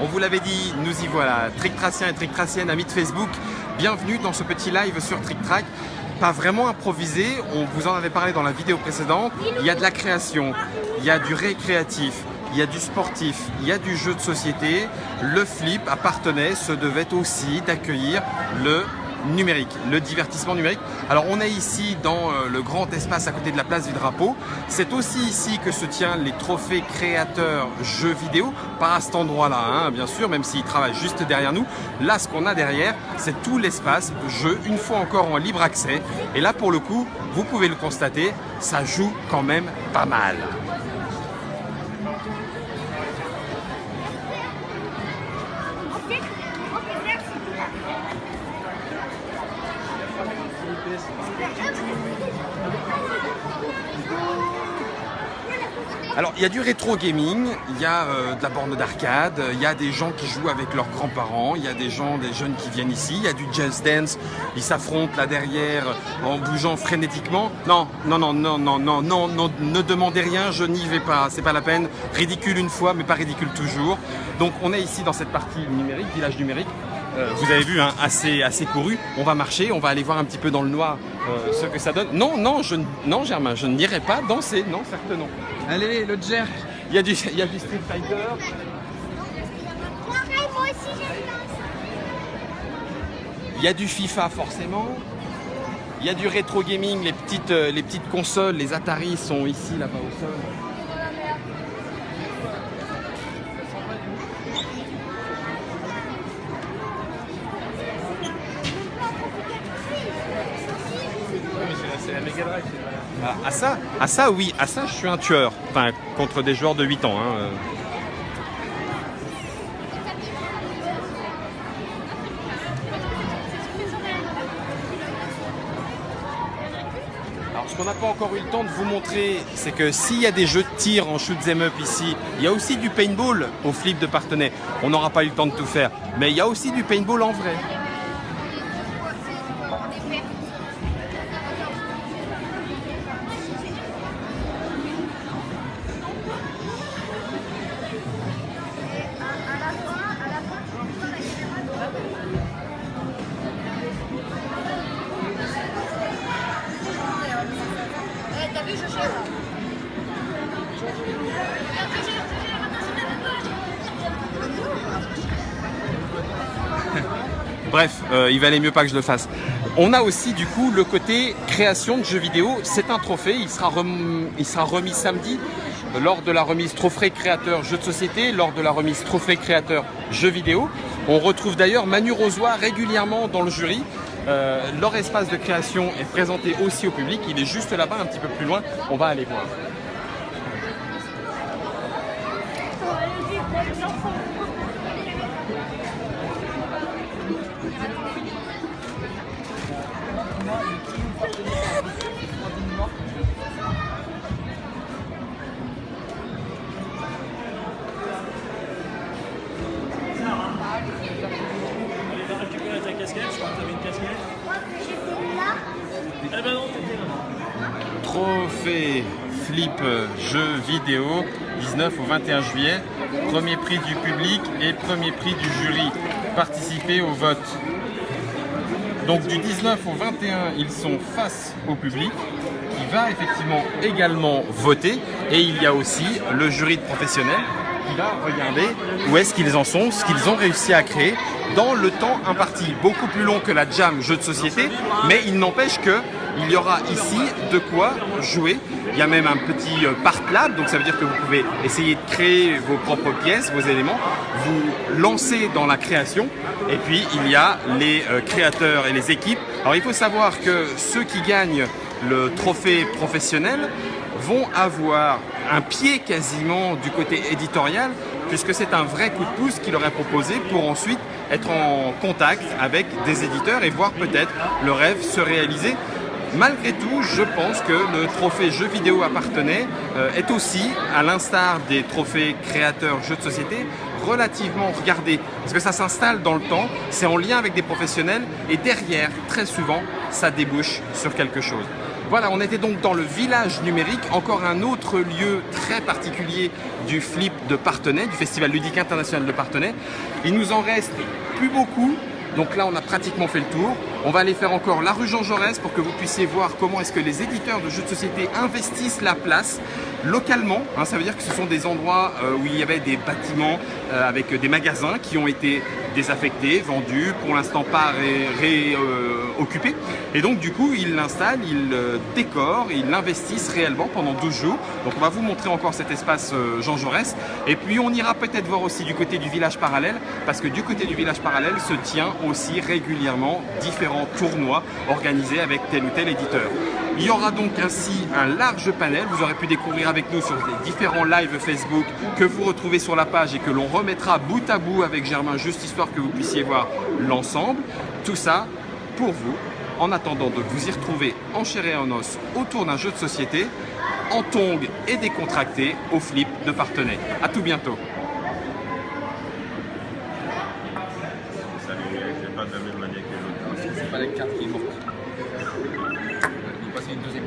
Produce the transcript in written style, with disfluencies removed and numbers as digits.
On vous l'avait dit, nous y voilà. Tricktraciens et Tricktraciennes, amis de Facebook, bienvenue dans ce petit live sur TrickTrack. Pas vraiment improvisé, on vous en avait parlé dans la vidéo précédente. Il y a de la création, il y a du récréatif, il y a du sportif, il y a du jeu de société. Le flip appartenait, se devait aussi d'accueillir le numérique, le divertissement numérique. Alors on est ici dans le grand espace à côté de la place du drapeau. C'est aussi ici que se tiennent les trophées créateurs jeux vidéo. Pas à cet endroit-là, hein, bien sûr, même s'ils travaillent juste derrière nous. Là, ce qu'on a derrière, c'est tout l'espace jeu, une fois encore en libre accès. Et là, pour le coup, vous pouvez le constater, ça joue quand même pas mal. Alors, il y a du rétro gaming, il y a de la borne d'arcade, il y a des gens qui jouent avec leurs grands-parents, il y a des jeunes qui viennent ici, il y a du Just Dance, ils s'affrontent là derrière en bougeant frénétiquement. Non, ne demandez rien, je n'y vais pas, c'est pas la peine. Ridicule une fois, mais pas ridicule toujours. Donc, on est ici dans cette partie numérique, village numérique. Vous avez vu, hein, assez couru. On va marcher, on va aller voir un petit peu dans le noir ce que ça donne. Non, Germain, je n'irai pas danser. Non, certes non. Allez, le jerk. Il y a du Street Fighter. Moi aussi j'aime ça. Il y a du FIFA forcément. Il y a du rétro gaming, les petites consoles, les Atari sont ici, là-bas au sol. Oui, à ça je suis un tueur, enfin contre des joueurs de 8 ans. Hein. Alors ce qu'on n'a pas encore eu le temps de vous montrer, c'est que s'il y a des jeux de tir en shoot 'em up ici, il y a aussi du paintball au flip de Parthenay. On n'aura pas eu le temps de tout faire, mais il y a aussi du paintball en vrai. Bref, il valait mieux pas que je le fasse. On a aussi du coup le côté création de jeux vidéo. C'est un trophée, il sera remis samedi lors de la remise trophée créateur jeux de société, lors de la remise trophée créateur jeux vidéo. On retrouve d'ailleurs Manu Rosoy régulièrement dans le jury. Leur espace de création est présenté aussi au public. Il est juste là-bas, un petit peu plus loin. On va aller voir. Trophée flip jeux vidéo 19 au 21 juillet. Premier prix du public et premier prix du jury. Participez au vote. Donc du 19 au 21, ils sont face au public qui va effectivement également voter. Et il y a aussi le jury de professionnels qui va regarder où est-ce qu'ils en sont, ce qu'ils ont réussi à créer dans le temps imparti. Beaucoup plus long que la jam jeu de société, mais il n'empêche qu'il y aura ici de quoi jouer. Il y a même un petit part lab, donc ça veut dire que vous pouvez essayer de créer vos propres pièces, vos éléments, vous lancer dans la création. Et puis il y a les créateurs et les équipes. Alors il faut savoir que ceux qui gagnent le trophée professionnel vont avoir un pied quasiment du côté éditorial, puisque c'est un vrai coup de pouce qui leur est proposé pour ensuite être en contact avec des éditeurs et voir peut-être le rêve se réaliser. Malgré tout, je pense que le trophée jeux vidéo à Parthenay est aussi, à l'instar des trophées créateurs jeux de société, relativement regardé. Parce que ça s'installe dans le temps, c'est en lien avec des professionnels et derrière, très souvent, ça débouche sur quelque chose. Voilà, on était donc dans le village numérique, encore un autre lieu très particulier du flip de Parthenay, du Festival ludique international de Parthenay. Il nous en reste plus beaucoup, donc là on a pratiquement fait le tour. On va aller faire encore la rue Jean Jaurès pour que vous puissiez voir comment est-ce que les éditeurs de jeux de société investissent la place localement. Ça veut dire que ce sont des endroits où il y avait des bâtiments avec des magasins qui ont été désaffectés, vendus, pour l'instant pas réoccupés. Et donc du coup, ils l'installent, ils décorent, ils l'investissent réellement pendant 12 jours. Donc on va vous montrer encore cet espace Jean Jaurès. Et puis on ira peut-être voir aussi du côté du village parallèle, parce que du côté du village parallèle se tient aussi régulièrement différents tournois organisés avec tel ou tel éditeur. Il y aura donc ainsi un large panel. Vous aurez pu découvrir avec nous sur les différents lives Facebook que vous retrouvez sur la page et que l'on remettra bout à bout avec Germain, juste histoire que vous puissiez voir l'ensemble. Tout ça pour vous, en attendant de vous y retrouver en chair et en os autour d'un jeu de société, en tongs et décontracté au flip de Parthenay. À tout bientôt. Salut, c'est pas de la même manière que l'autre. C'est pas la carte qui est morte. Il faut passer une deuxième.